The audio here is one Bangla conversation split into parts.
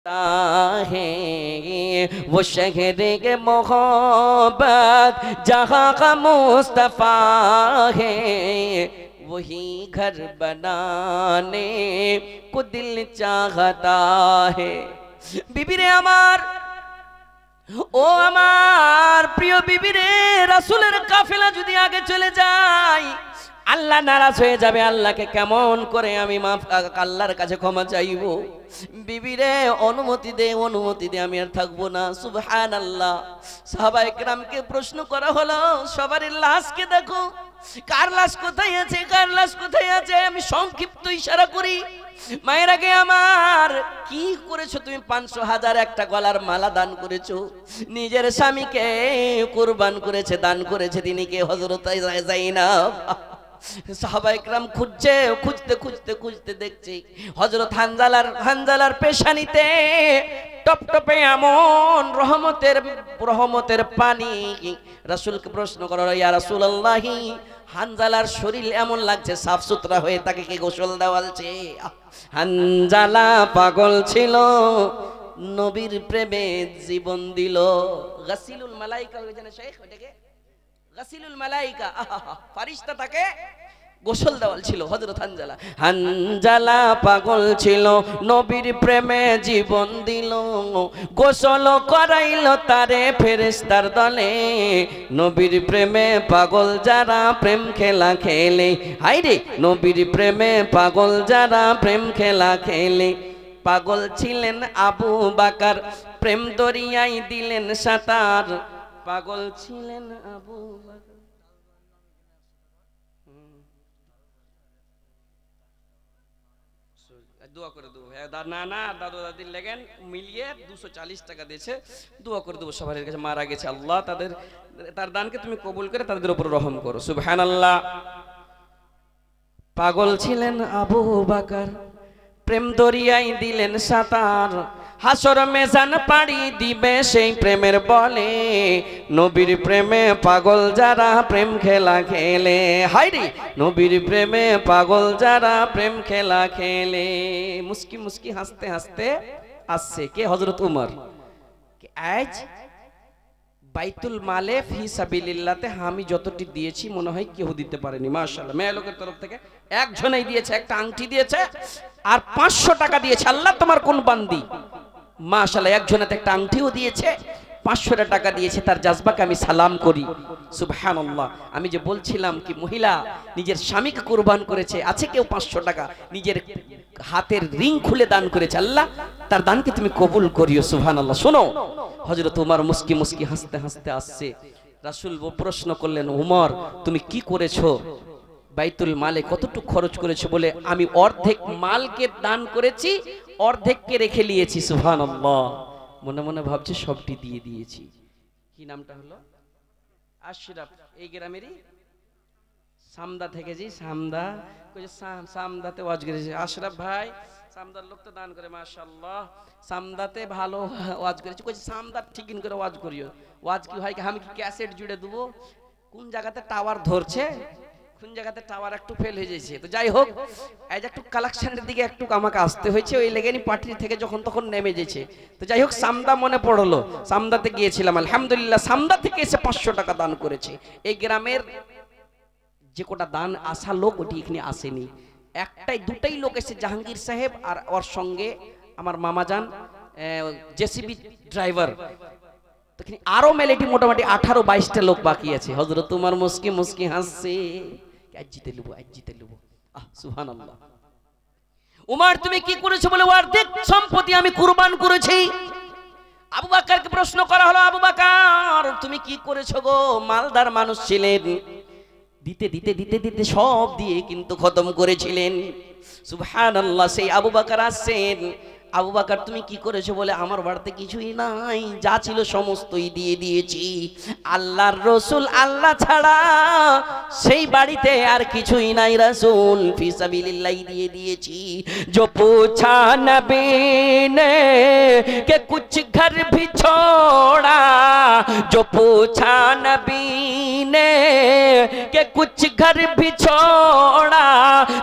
है वो शहर के मोहब्बत जहाँ का मुस्तफा है वही घर बनाने को दिल चाहता है। বিবিরে আমার ও আমার প্রিয় বিবিরে, রাসূলের কাফেলা যদি আগে চলে যায় আল্লাহ নারাজ হয়ে যাবে। আল্লাহকে কেমন করে আমি আল্লাহর কাছে ক্ষমা চাইবো? বিবিরে অনুমতি দে, আমি আর থাকবো না। সুবহানাল্লাহ। সাহাবায়ে কেরামকে প্রশ্ন করা হলো, সবার লাশকে দেখো, কার লাশ কোথায় আছে, কার লাশ কোথায় আছে? আমি সংক্ষিপ্ত ইশারা করি। মায়ের আগে আমার কি করেছো তুমি? 500,000 একটা গলার মালা দান করেছো। নিজের স্বামীকে কুরবান করেছে, দান করেছে তিনি কে? হযরত যায়েনাব। সাহাবায়ে কেরাম খুঁজতে দেখছি হযরত হানজালার পেশানিতে টপটপে এমন রহমতের পানি। রাসূলকে প্রশ্ন করো, ইয়া রাসূলুল্লাহ, হানজালার শরীর এমন লাগছে সাফ সুতরা হয়ে, তাকে কি গোসল দেওয়ালছে? হানজালা পাগল ছিল, নবীর প্রেমে জীবন দিল। গাসিলুল মালাইকা হয়েছে না শেখ, ওটাকে গাসিলুল মালাইকা, ফারিস্তা তাকে গোসল দেওয়াল ছিল। হযরত হানজালা পাগল ছিল, নবীর প্রেমে জীবন দিল, গোসল করাইল তারে ফেরেশতার দলে। নবীর প্রেমে পাগল যারা প্রেম খেলা খেলে, হায়রে নবীর প্রেমে পাগল যারা প্রেম খেলা খেলে। পাগল ছিলেন আবু বকর, প্রেম দরিয়ায় দিলেন সাঁতার। পাগল ছিলেন আবু বকর। দোয়া করে দেবো না দাদু দাদির লেগেন মিলিয়ে 240 টাকা দিয়েছে, দোয়া করে দেবো সবার কাছে। মারা গেছে, আল্লাহ তার দানকে তুমি কবুল করে তাদের উপর রহম করো। সুবহানাল্লাহ। পাগল ছিলেন আবু বকর, প্রেম দরিয়ায় দিলেন সাঁতার। হাসর মেজান পাড়ি দিবে সেই প্রেমের বলে, নবীর প্রেমে পাগল যারা প্রেম খেলা খেলে। হায়রে নবীর প্রেমে পাগল যারা প্রেম খেলা খেলে। মুস্কি মুস্কি হাসতে হাসতে আসছে কে? হযরত উমর। আজ বাইতুল মালে ফি সাবিলিল্লাহতে আমি যতটি দিয়েছি মনে হয় কেউ দিতে পারেনি। মাশাআল্লাহ, মেয়ে লোকের তরফ থেকে একজনই দিয়েছে, একটা আংটি দিয়েছে আর 500 টাকা দিয়েছে। আল্লাহ তোমার কোন বান্দি। মাশাআল্লাহ, একজনেতে একটা আংটিও দিয়েছে, 500 টাকা দিয়েছে। তার জাজবাকে আমি সালাম করি। সুবহানাল্লাহ। আমি যে বলছিলাম কি মহিলা নিজের স্বামীকে কুরবান করেছে, আছে কেউ 500 টাকা নিজের হাতের রিং খুলে দান করেছে। আল্লাহ তার দানকে তুমি কবুল করিও। সুবহানাল্লাহ। শোনো, হযরত উমর মুস্কি মুস্কি হাসতে হাসতে আসছে। রাসূল প্রশ্ন করলেন, উমর তুমি কি করেছো? বাইতুল মালে কতটুকু খরচ করেছো? বলে আমি অর্ধেক মালকে দান করেছি, অর্ধেককে রেখে নিয়েছি। সুবহানাল্লাহ। মনে মনে ভাবছে সবটি দিয়ে দিয়েছি। কি নামটা হলো? আশরাফ। এই গ্রামেরই সামদা থেকে। জি সামদা, সামদাতে ওয়াজ করেছে আশরাফ ভাই। সামদার লোক তো দান করে, মাশাআল্লাহ। সামদাতে ভালো ওয়াজ করেছে। কইছে সামদা ঠিক করে ওয়াজ করিও। ওয়াজ কি হয়? আমি কি ক্যাসেট জুড়ে দেবো? কোন জায়গাতে টাওয়ার ধরছে, কোন জায়গাতে টাওয়ার একটু ফেল হয়ে যাচ্ছে। তো যাই হোক, এই যে একটু কালেকশনের দিকে একটু আমাকে আসতে হয়েছে, ওই লেগেনি পার্টি থেকে যখন তখন নেমে যেছে। তো যাই হোক, সামদা মনে পড়লো, সামদাতে গিয়েছিলাম। আলহামদুলিল্লাহ, সামদা থেকে এসে 500 টাকা দান করেছে। এই গ্রামের যে কোটা দান আসা লোক ওটি এখানে আসেনি। একটাই দুটাই লোক এসে, জাহাঙ্গীর সাহেব আর ওর সঙ্গে আমার মামাজান জেসিবি ড্রাইভার। আরো মেলেটি মোটামুটি 18-22টা লোক বাকি আছে। হযরত উমর মুস্কি মুস্কি হাসছে, আজ জিতে নেবো। সুবহানাল্লাহ। উমর তুমি কি করেছো? বলে অর্ধেক সম্পত্তি আমি কুরবান করেছি। আবু বকরকে প্রশ্ন করা হলো, আবু বকর তুমি কি করেছো গো? মালদার মানুষ ছিলেন, দিতে সব দিয়ে কিন্তু খতম করেছিলেন। সুবহানাল্লাহ। সেই আবু বকর আসছেন, আবু বকর তুমি কি করেছো? বলে আমার বাড়িতে কিছুই নাই, যা ছিল সমস্তই দিয়ে দিয়েছি। আল্লাহর রাসূল আল্লাহ ছাড়া সেই বাড়িতে আর কিছুই নাই, রাসূল ফি সাবিলিল্লাহ দিয়ে দিয়েছি। जो पूछा नबी ने कि कुछ कुछ घर भी छोड़ा जो पूछा नबी ने कि कुछ घर भी छोड़ा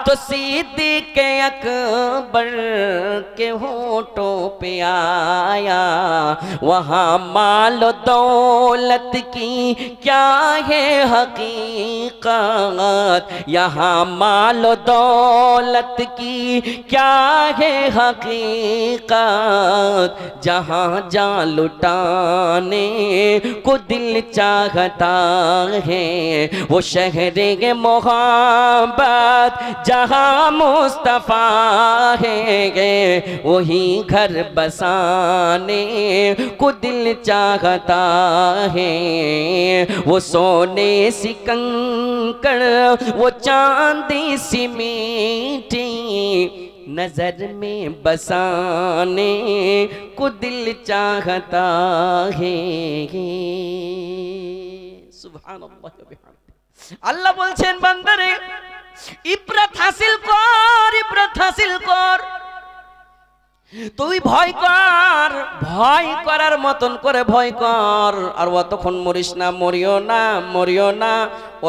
तो सिद्दीक़ अकबर के होठों पे आया। वहाँ माल दौलत की क्या है हकीकत, यहाँ माल दौलत की क्या है हकीकत, जहाँ जा लुटाने को दिल चाहता है वो शहरे मोहब्बत जहाँ मुस्तफा है वही घर बसाने को दिल चाहता है। वो सोने सी कंकड़ वो चांदी सी मीठी नजर में बसाने को दिल चाहता है। सुभानाल्लाह। আল্লাহ বলছেন বান্দারে ইবরাত হাসিল কর, তুই ভয় কর, ভয় করার মতন করে ভয় কর। আর অতক্ষণ মরিস না, মরিও না,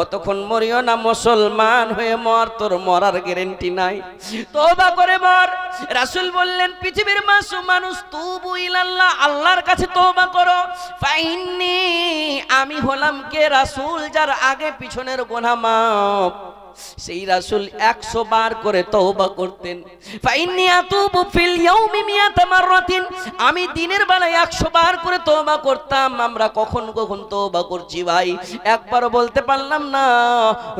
অতক্ষণ মরিও না, মুসলমান হয়ে মর, তোর মরার গ্যারান্টি নাই, তওবা করে মর। রাসূল বললেন পৃথিবীর মাসুম মানুষ তুবু ইলাল্লাহ, আল্লাহর কাছে তওবা করো। ফাইন্নি, আমি হলাম কে? রাসূল যার আগে পিছনের গুনাহ মাফ। সেই রাসূল 100 বার করে তওবা করতেন। ফাইন্নি আতুবু ফিল ইয়াউমি মিয়াতা মাররাতিন, আমি দিনের বেলায় 100 বার করে তওবা করতাম। আমরা কখন কখন তওবা করছি ভাই, একবারও বলতে পারলাম না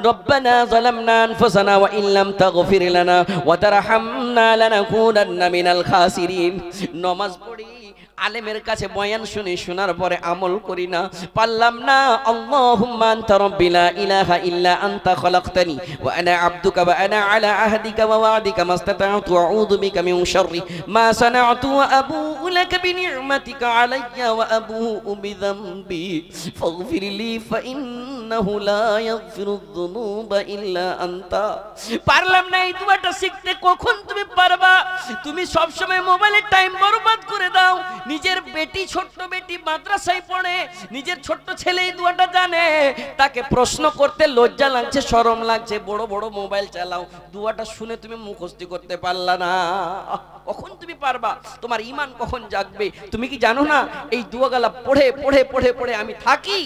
রব্বানা যালামনা আনফুসানা ওয়া ইল্লাম তাগফির লানা ওয়া তারহামনা লানাকুনান্না মিনাল খাসিরিন। নামাজ পড়ি, আলেমের কাছে বয়ান শুনি, শোনার পরে আমল করি না, পারলাম না। আল্লাহুম্মা আনতা রাব্বি লা ইলাহা ইল্লা আনতা খলাকতানি ওয়া আনা আবদুকা ওয়া আনা আলা আহদিকা ওয়া ওয়া'দিকা মাসতাতা'তু আউযু বিকা মিন শাররি মা সানা'তু ওয়া আবুউ লাকা বিনি'মাতিকা আলাইয়া ওয়া আবুউ বিযামবি ফাগফির লি ফা ইন্নাহু লা ইয়াগফিরুয যুনুবা ইল্লা আনতা। পারলাম না এই দুয়াটা শিখতে, কখন তুমি পারবা? তুমি সব সময় মোবাইলে টাইম বরবাদ করে দাও। নিজের বেটি, ছোট্ট বেটি মাদ্রাসায় পড়ে, নিজের ছোট্ট ছেলে এই দুয়াটা জানে, তাকে প্রশ্ন করতে লজ্জা লাগছে, শরম লাগছে, বড় বড় মোবাইল চালাও, দুয়াটা শুনে তুমি মুখস্থ করতে পারলা না, কখন তুমি পারবা? তোমার ঈমান কখন জাগবে? তুমি কি জানো না এই দুয়াগালা পড়ে পড়ে পড়ে পড়ে আমি থাকি,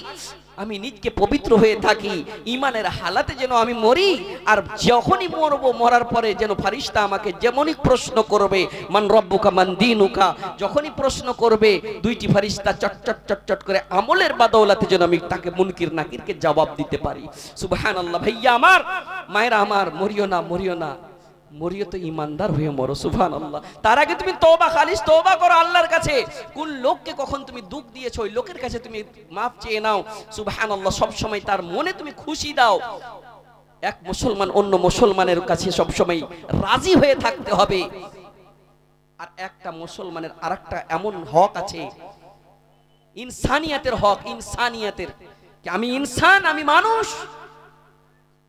আমি নিজকে পবিত্র হয়ে থাকি, ঈমানের হালাতে যেন আমি মরি। আর যখনই মরবো, মরার পরে যেন ফেরেশতা আমাকে যেমনই প্রশ্ন করবে মান রব্বুকা মান দীনুকা, যখনই প্রশ্ন করবে দুইটি ফেরেশতা চটচট চটচট করে আমলের বদৌলতে যেন আমি তাকে মুনকির নাকিরকে জবাব দিতে পারি। সুবহানাল্লাহ। ভাইয়া আমার, মায়েরা আমার, মরিও না, মরিও তো ইমানদার হয়ে মরো। সুবহানাল্লাহ। তার আগে তুমি তওবা, খালিস তওবা করো আল্লাহর কাছে। কোন লোককে কখন তুমি দুঃখ দিয়েছো ওই লোকের কাছে তুমি মাফ চেয়ে নাও। সুবহানাল্লাহ। সব সময় তার মনে তুমি খুশি দাও। এক মুসলমান অন্য মুসলমানের কাছে সব সময় রাজি হয়ে থাকতে হবে। আর একটা মুসলমানের আরেকটা এমন হক আছে, ইনসানিয়াতের হক, ইনসানিয়াতের, আমি ইনসান, আমি মানুষ,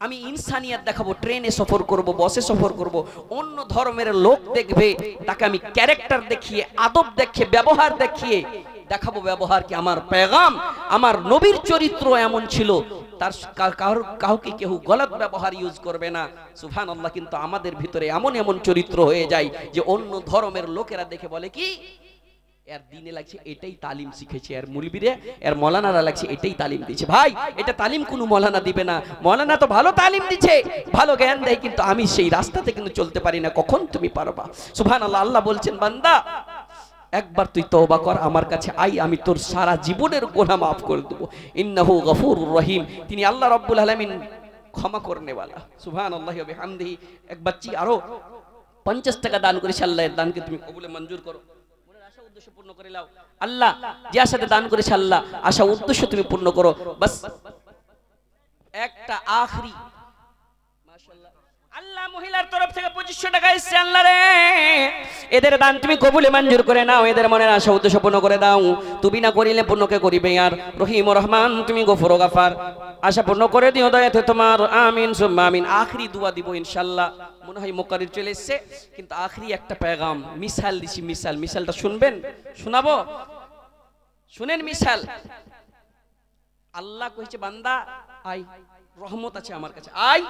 আমি ইনসানিয়াত দেখাবো। ট্রেনে সফর করব, বাসে সফর করব, অন্য ধর্মের লোক দেখবে, তাকে আমি ক্যারেক্টার দেখিয়ে, আদব দেখিয়ে, ব্যবহার দেখিয়ে দেখাবো ব্যবহার কি আমার পেগাম, আমার নবীর চরিত্র এমন ছিল, তার কাউকে কেউ গলত ব্যবহার ইউজ করবে না। সুবহানাল্লাহ। কিন্তু আমাদের ভিতরে এমন এমন চরিত্র হয়ে যায় যে অন্য ধর্মের লোকেরা দেখে বলে কি এর দিনে লাগছে এটাই তালিম শিখেছে, এর মুলবিরে, এর মৌলানারা লাগছে এটাই তালিম দিচ্ছে। ভাই, এটা তালিম কোনো মৌলানা দিবে না। মৌলানা তো ভালো তালিম দিচ্ছে, ভালো জ্ঞান দেয়, কিন্তু আমি সেই রাস্তাতে কিন্তু চলতে পারি না। কখন তুমি পারবা? সুবহানাল্লাহ। আল্লাহ বলছেন বান্দা একবার তুই তওবা কর, আমার কাছে আই, আমি তোর সারা জীবনের গুনাহ মাফ করে দেব। ইন্নাহু গফুরুর রহিম, তিনি আল্লাহ রাব্বুল আলামিন ক্ষমা করনেওয়ালা। সুবহানাল্লাহি ওয়া বিহামদিহি। এক বাচ্চি আরো 50 টাকা দান করেছে, আল্লাহর দানকে তুমি কবুলে মঞ্জুর করো, মনের আশা উদ্দেশ্য পূর্ণ করে নাও। আল্লাহ যে আশাতে দান করেছে, আল্লাহ আশা উদ্দেশ্য তুমি পূর্ণ করো। বাস একটা আখরি, মাশাআল্লাহ, আল্লাহ মহিলার তরফ থেকে 2500 টাকা এসেছে। আল্লাহ রে, এদের দান তুমি কবুলে মঞ্জুর করে নাও, এদের মনের আশা উদ্দেশ্য পূর্ণ করে দাও। তুমি না করিলে পূর্ণকে করিবে আর রহিম ও রহমান তুমি গফুর ও গাফার, আশা পূর্ণ করে দিও দয়াতে তোমার। আমিন সুম্মা আমিন। আখরি দোয়া দিব ইনশাআল্লাহ। মনে হয় মুকাররির চলে এসেছে, কিন্তু আখরি একটা পেগাম মিসাল দিছি। মিসালটা শুনবেন? শোনাবো? শুনেন মিসাল। আল্লাহ কইছে বান্দা আই, রহমত আছে আমার কাছে, আই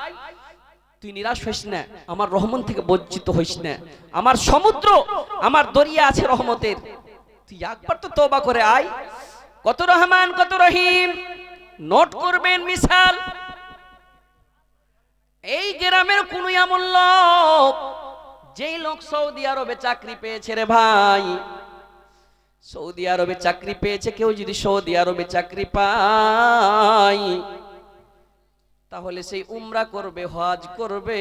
তুই নিরাশ হইস না, আমার রহমত থেকে বঞ্চিত হইস না। আমার সমুদ্র, আমার দরিয়া আছে রহমতের, তুই একবার তো তওবা করে আয়। কত রহমান কত রহিম। নোট করবেন মিসাল। এই গ্রামের কোন এমন লোক, যেই লোক সৌদি আরবে চাকরি পেয়েছে রে ভাই, সৌদি আরবে চাকরি পেয়েছে, কেউ যদি সৌদি আরবে চাকরি পায় তাহলে সেই উমরা করবে, হজ করবে।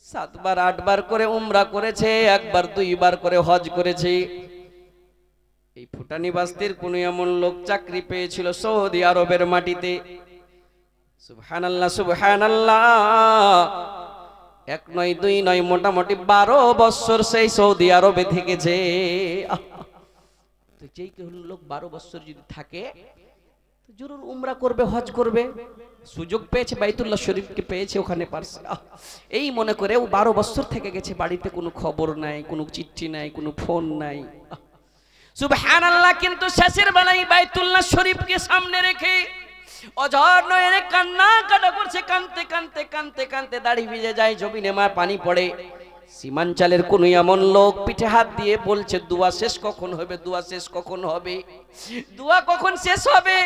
7 বার 8 বার করে উমরা করেছে, 1 বার 2 বার করে হজ করেছে। এই ফুটানি বাস্তির কোন এমন লোক চাকরি পেয়েছিল সৌদি আরবের মাটিতে। সুবহানাল্লাহ সুবহানাল্লাহ। 1 নয় 2 নয়, মোটামুটি 12 বছর সেই সৌদি আরবে থেকেছে। তো যেই কেউ লোক 12 বছর যদি থাকে জরুর উমরা করবে, হজ করবে। সুযোগ পেয়েছে, বাইতুল্লাহ শরীফকে পেয়েছে, ওখানে পারছে। এই মনে করে ও 12 বছর থেকে গেছে, বাড়িতে কোনো খবর নাই, কোনো চিঠি নাই, কোনো ফোন নাই। সুবহানাল্লাহ। কিন্তু শেষের বেলায় বাইতুল্লাহ শরীফকে সামনে রেখে অঝর নয়নে কান্না কাটা করছে। কানতে কানতে কানতে কানতে দাড়ি ভিজে যায়, জমিনে মা পানি পড়ে। সীমাঞ্চলের কোন এমন লোক পিঠে হাত দিয়ে বলছে দোয়া শেষ কখন হবে, দোয়া শেষ কখন হবে, দোয়া কখন শেষ হবে।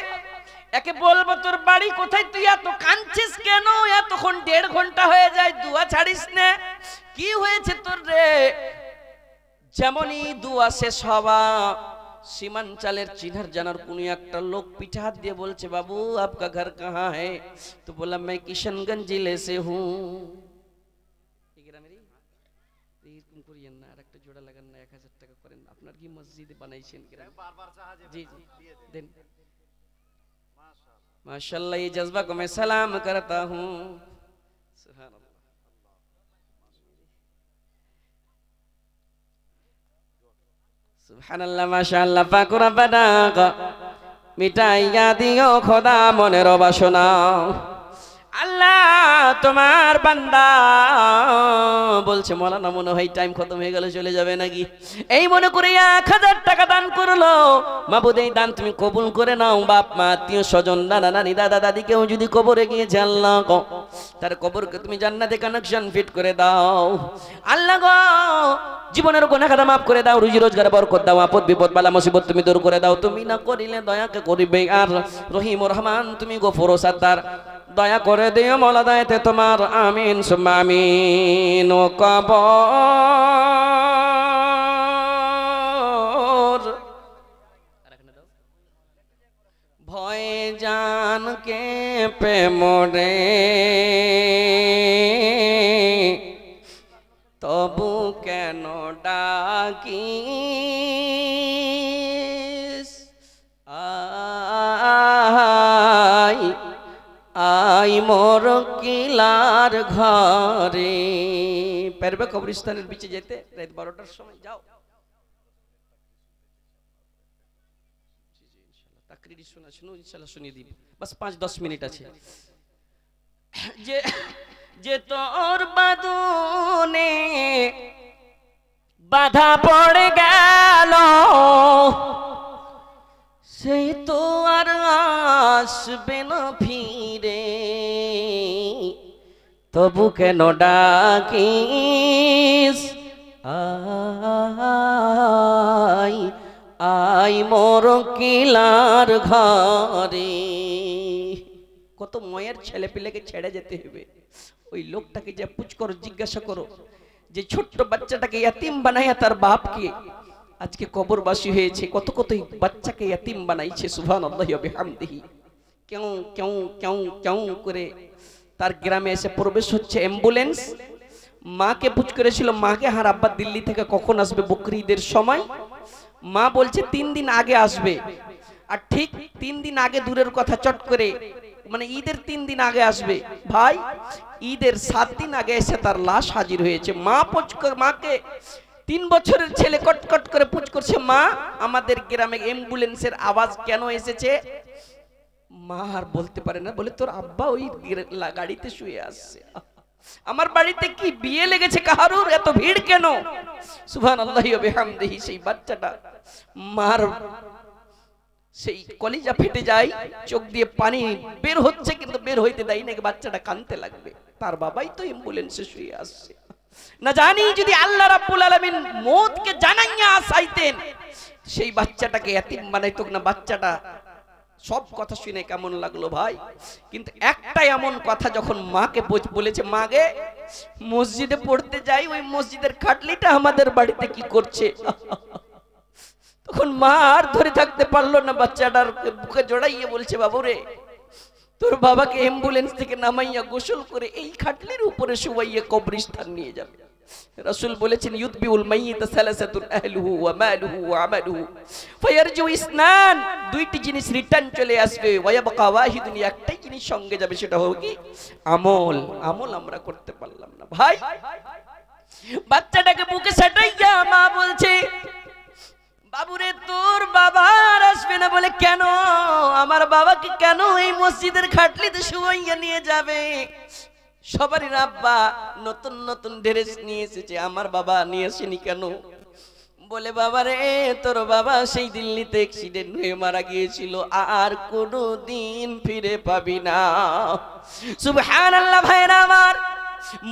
একে বলবো তোর বাড়ি কোথায়, তুই এত কাঁদছিস কেন, এতক্ষণ 1.5 ঘন্টা হয়ে যায়, দোয়া ছাড়িস না, কি হয়েছে তোর রে। যেমনই দোয়া শেষ হওয়া, সীমাঞ্চলের চিনার জানার কোন একটা লোক পিঠে হাত দিয়ে বলছে বাবু আপকা ঘর কাহা है, तो बोला मैं किशनगंज जिले से हूँ। করিয়েন না, আর একটা জোড়া লাগান না, 1000 টাকা করেন। আপনার কি মসজিদে বানাইছেন? জি জি দেন। माशाअल्लाह, ये जज्बा को मैं सलाम करता हूँ। सुभान अल्लाह। सुभान अल्लाह माशाअल्लाह। पाक रब्बाना मिटाइया दियो खुदा मनेर बासना। আল্লাহ তোমার বান্দা বলছে মৌলানা মনে হয় টাইম খতম হয়ে গেল, চলে যাবে নাকি। এই মনে করে 1000 টাকা দান করলো। মাবুদ এই দান তুমি কবুল করে নাও। বাপ মা আত্মীয় স্বজন নানা নানি দাদা দাদি কেউ যদি কবরে গিয়েছে আল্লাহ তার কবরকে তুমি জান্নাতে কানেকশন ফিট করে দাও। আল্লাহ গো জীবনের গুনাহ খাতা মাফ করে দাও, রুজি রোজগারে বরকত দাও, আপদ বিপদ বালা মুসিবত তুমি দূর করে দাও। তুমি না করিলে দয়াকে করিবে আর রহিম রহমান তুমি গফুর ও সাত্তার, দয়া করে দিও মওলা দায়তে তোমার। আমিন সুম্মা আমিন। ও কবর ভয় জান কে পে মোরে, তবু কেন ডাকিস, আই মোর কিলার ঘরে। পারবে কবরস্থানের বিচে যেতে? রাত 12টার সময় যাও। তাকরীর শুনো ইনশাআল্লাহ শুনিয়ে দিব, বাস 5-10 মিনিট আছে। যে তোর বাদুনে বাধা পড়ে গেল, সেই তো আর আসবে না ফিরে, তবু কেন ডাকিস, আই মোর কিলার ঘরে। কত ময়ের ছেলে পেলেকে ছেড়ে যেতে হবে। ওই লোকটাকে যে পুছ করো, জিজ্ঞাসা করো, যে ছোট্ট বাচ্চাটাকে ইয়াতিম বানাইয়া তার বাপকে আজকে কবরবাসী হয়েছে, কত কত বাচ্চাকে ইয়াতিম বানাইছে। সুবহানাল্লাহি ওয়া বিহামদিহি। কেউ কেউ কেউ কেউ করে তার গ্রামে এসে প্রবেশ হচ্ছে অ্যাম্বুলেন্স। মাকে পুছ করেছিল, মাকে হার আব্বা দিল্লি থেকে কখন আসবে বকরিদের সময়। মা বলছে 3 দিন আগে আসবে। আর ঠিক 3 দিন আগে দূরের কথা চট করে মানে ঈদের 3 দিন আগে আসবে ভাই, ঈদের 7 দিন আগে এসে তার লাশ হাজির হয়েছে। মাকে 3 বছরের ছেলে কটকট করে পুচ করছে, মা আমাদের গ্রামে অ্যাম্বুলেন্সের আওয়াজ কেন এসেছে? মা আর বলতে পারে না, বলে তোর আব্বা ওই গাড়িতে শুয়ে আসছে। আমার বাড়িতে কি বিয়ে লেগেছে কাহারুর, এত ভিড় কেন? সুবহানাল্লাহি ওয়া বিহামদিহি। সেই বাচ্চাটা মার সেই কলিজা ফেটে যায়, চোখ দিয়ে পানি বের হচ্ছে কিন্তু বের হইতে দেয় না, বাচ্চাটা কাঁদতে লাগবে। তার বাবাই তো অ্যাম্বুলেন্সে শুয়ে আসছে। না জানি যদি আল্লাহ রাব্বুল আলামিন মওতকে জানাইয়া আসাইতেন, সেই বাচ্চাটাকে এতিম বানাইতো না। বাচ্চাটা সব কথা শুনে কেমন লাগলো ভাই, কিন্তু একটা এমন কথা যখন মাকে বলেছে, মাগে মসজিদে পড়তে যাই, ওই মসজিদের খাটলিটা আমাদের বাড়িতে কি করছে? তখন মা আর ধরে থাকতে পারলো না, বাচ্চাটার বুকে জড়াইয়ে বলছে, বাবুরে তোর বাবাকে অ্যাম্বুলেন্স থেকে নামাইয়া গোসল করে এই খাটলির উপরে শুয়াইয়া কবরস্থান নিয়ে যাবে। রাসূল বলেছেন, ইউতবিউল মাইয়িত সালাসাতুন আহলুহু ওয়া মালুহু ওয়া আমালুহু ফায়ারজু ইসনান, দুইটি জিনিস রিটার্ন চলে আসবে, ওয়া ইয়াবকা ওয়াহিদুন, একটাই জিনিস সঙ্গে যাবে, সেটা হলো কি? আমল। আমল আমরা করতে পারলাম না ভাই। বাচ্চাটাকে বুকে সাটাইয়া মা বলছে, বাবুরে তোর বাবা আর আসবে না। বলে কেন? আমার বাবাকে কেন এই মসজিদের খাটলিতে শুয়াইয়া নিয়ে যাবে? সবারই আব্বা নতুন নতুন ড্রেস নিয়ে এসেছে, আমার বাবা নিয়ে আসেনি কেন? বলে বাবারে তোর বাবা সেই দিল্লিতে অ্যাক্সিডেন্ট হয়ে মারা গিয়েছিল, আর কোনো দিন ফিরে পাবি না। সুবহানাল্লাহ ভাইরা আমার,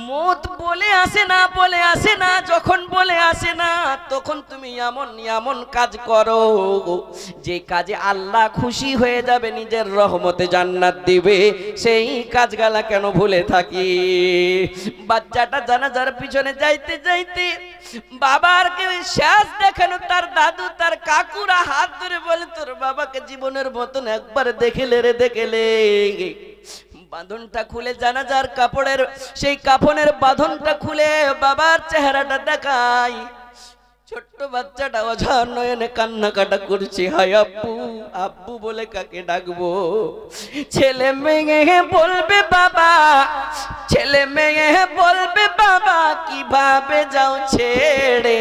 মত বলে আসে না, বলে আসে না, যখন বলে আসে না তখন তুমি এমন এমন কাজ করো যে কাজে আল্লাহ খুশি হয়ে যাবে, নিজের রহমতে জান্নাত দিবে, সেই কাজগুলা কেন ভুলে থাকি? বাচ্চাটা জানাজার পিছনে যাইতে যাইতে বাবার কে শেষ দেখানো, তার দাদু তার কাকুরা হাত ধরে বলে, তোর বাবাকে জীবনের মতন একবার দেখেলে রে, দেখেলে। বাঁধনটা খুলে, জানাজার কাপড়ের সেই কাফনের বাঁধনটা খুলে বাবার চেহারাটা দেখাই। ছোট্ট বাচ্চাটা অঝার নয়নে কান্নাকাটা করছে, হায় আব্বু আব্বু বলে কাকে ডাকবো? ছেলে মেয়ে বলবে বাবা, ছেলে মেয়ে বলবে বাবা, কিভাবে যাও ছেড়ে?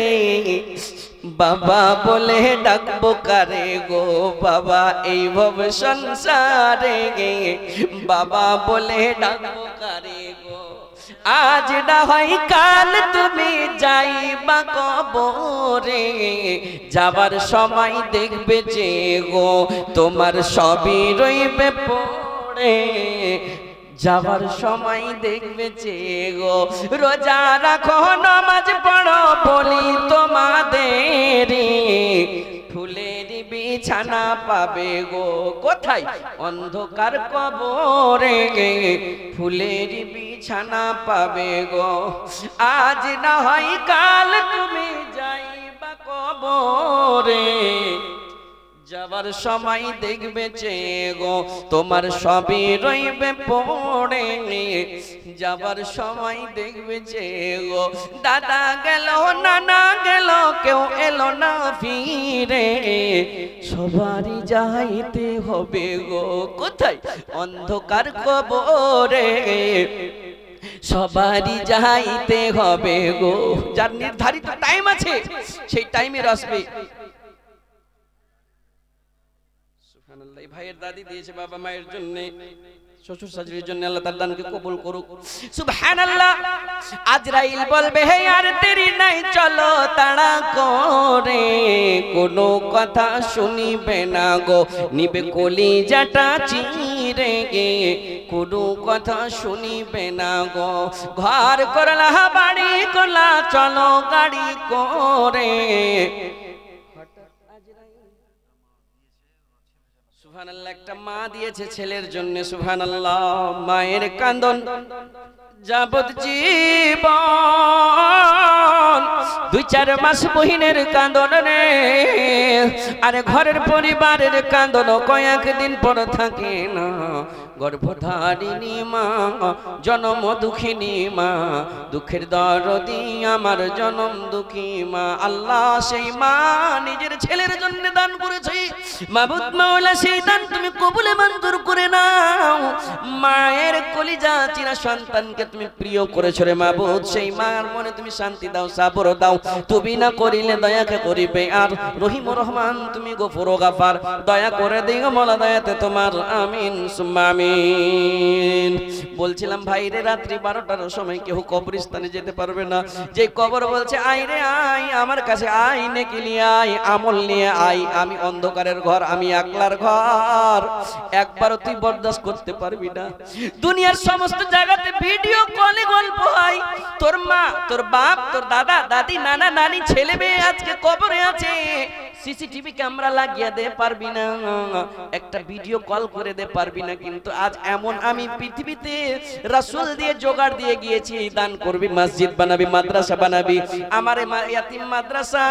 বাবা বলে ডাকবো কারে গো বাবা এই ভব সংসারে? বাবা বলে ডাকবো কারে গো? আজ না হয় কাল তুমি যাইবা কবরে, যাবার সময় দেখবে যে গো তোমার সবই রইবে পড়ে। যাবার সময় দেখবে যে গো, রোজা রাখো নামাজ পড়ো বলি তোমাদের, ফুলের বিছানা পাবে গো কোথায়? অন্ধকার কবরে, ফুলের বিছানা পাবে গো। আজ না হয় কাল তুমি যাইবা কবরে, যাবার সময় দেখবে যে গো তোমার সবই রইবে পড়ে। যাবার সময় দেখবে যে গো, দাদা গেল নানা গেল কেউ এলো না ফিরে, সবারই যাইতে হবে গো কোথায়? অন্ধকার কবরে, সবারই যাইতে হবে গো। যার নির্ধারিত টাইম আছে সেই টাইমে আসবে। ভাইয়ের দাদি দিয়েছে বাবা মায়ের জন্য, শ্বশুর শাশুড়ির জন্য, আল্লাহ তার দানকে কবুল করুক। সুবহানাল্লাহ। আজরাইল বলবে হে আর দেরি নাই চলো তাড়া করে, কোনো কথা শুনিবে না গো নিবে কলিজাটা চিরে গে, কোনো কথা শুনিবে না গো। ঘর করলা বাড়ি করলা চলো গাড়ি করে। সুবহানাল্লাহ। একটা মা দিয়েছে ছেলের জন্য, সুবহানাল্লাহ। মায়ের কান্দন যাবত জীবন, 2-4 মাস বহিনের কান্দন রে, আরে ঘরের পরিবারের কান্দন কয়েকদিন পর থাকে না। গর্ভধারিণী মা, জনম দুঃখিনী মা, দুঃখের দরদি আমার জনম দুঃখী মা। আল্লাহ সেই মা নিজের ছেলের জন্য দান করেছে, মাবুদ মাওলা সেই দান তুমি কবুলে মঞ্জুর করে নাও। মায়ের কলিজা চিরা সন্তানকে তুমি প্রিয় করেছো রে মাবুদ, সেই মার মনে তুমি শান্তি দাও, সাবর দাও। তুমি না করিলে দয়াকে করিবে আর, রহিম রহমান তুমি গফুর গাফার, দয়া করে দিও মোলা দয়াতে তোমার, আমিন সুম্মা আমিন। বলছিলাম ভাইরে রাত্রি 12টার সময় কেউ কবরস্থানে যেতে পারবে না, যে কবর বলছে আই রে আই আমার কাছে আই, নেকি নিয়ে আই, আমল নিয়ে আই। আমি অন্ধকারের ঘর, আমি একলার ঘর, একবারও তুই বরদাস্ত করতে পারবি না। দুনিয়ার সমস্ত জায়গাতে ভিডিও কলে গল্প হয়, তোর মা, তোর বাপ, তোর দাদা দাদি, নানা নানি, ছেলে মেয়ে আজকে কবরে আছে, সিসিটিভি ক্যামেরা লাগিয়ে দে পারবি না, একটা ভিডিও কল করে দে পারবি না। কিন্তু আজ এমন আমি পৃথিবীতে রাসূল দিয়ে জোগাড় দিয়ে গিয়েছি, দান করবি, মসজিদ বানাবি, মাদ্রাসা বানাবি। আমার ইয়াতিম মাদ্রাসা,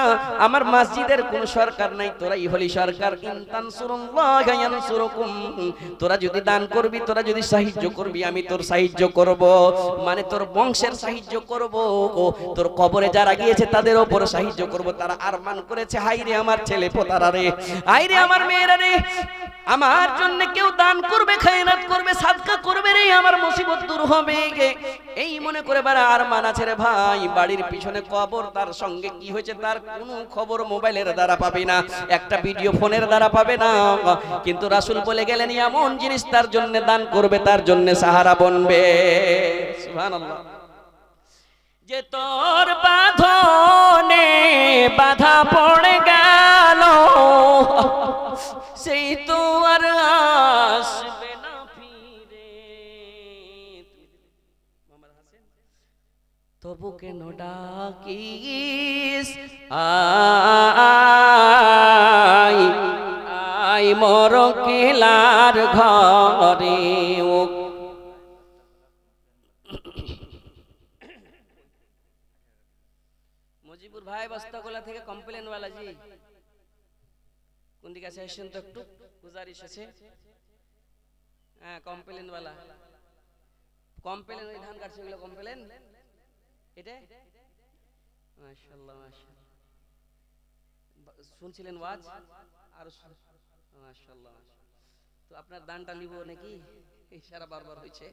আমার মসজিদের কোন সরকার নাই, তোরাই হলি সরকার। ইন তানসুরুল্লাহ ইয়ানসুরুকুম, তোরা যদি দান করবি, তোরা যদি সাহায্য করবি, আমি তোর সাহায্য করব, মানে তোর বংশের সাহায্য করব, তোর কবরে যারা গিয়েছে তাদের উপর সাহায্য করব। তারা আরমান করেছে হাই রে আমার ছেলে পোতারা রে, হাই রে আমার মেয়েরা রে, আমার জন্য কেউ দান করবে, খায়রাত করবে, সাদকা করবে রে, আমার মুসিবত দূর হবে। এই মনে করে বারা আরমান আছে রে ভাই। বাড়ির পিছনে কবর, তার সঙ্গে কি হয়েছে তার কোনো খবর মোবাইলের দ্বারা পাবে না, একটা ভিডিও ফোনের দ্বারা পাবে না। কিন্তু রাসূল বলে গেলেন এমন জিনিস তার জন্য দান করবে, তার জন্য সাহারা বনবে। সুবহানাল্লাহ। যে তোর বাঁধনে বাধা পড়ে গেল, সেই তো আর আসবে না ফিরে। তবু কেন ডাকিস আই আই মর কেলার ঘরে। ও মুজিবুর ভাই বস্তাগোলা থেকে কমপ্লেন वाला জি, কোন দিকে আছে আসেন তো একটু, গুজারিশ আছে। হ্যাঁ কমপ্লেন वाला, কমপ্লেন ওই ধান কাটছে ওগুলো কমপ্লেন, এটা মাশাআল্লাহ মাশাআল্লাহ। শুনছিলেন ওয়াজ আর মাশাআল্লাহ। তো আপনার দানটা নিব নাকি, ইশারা বারবার হইছে।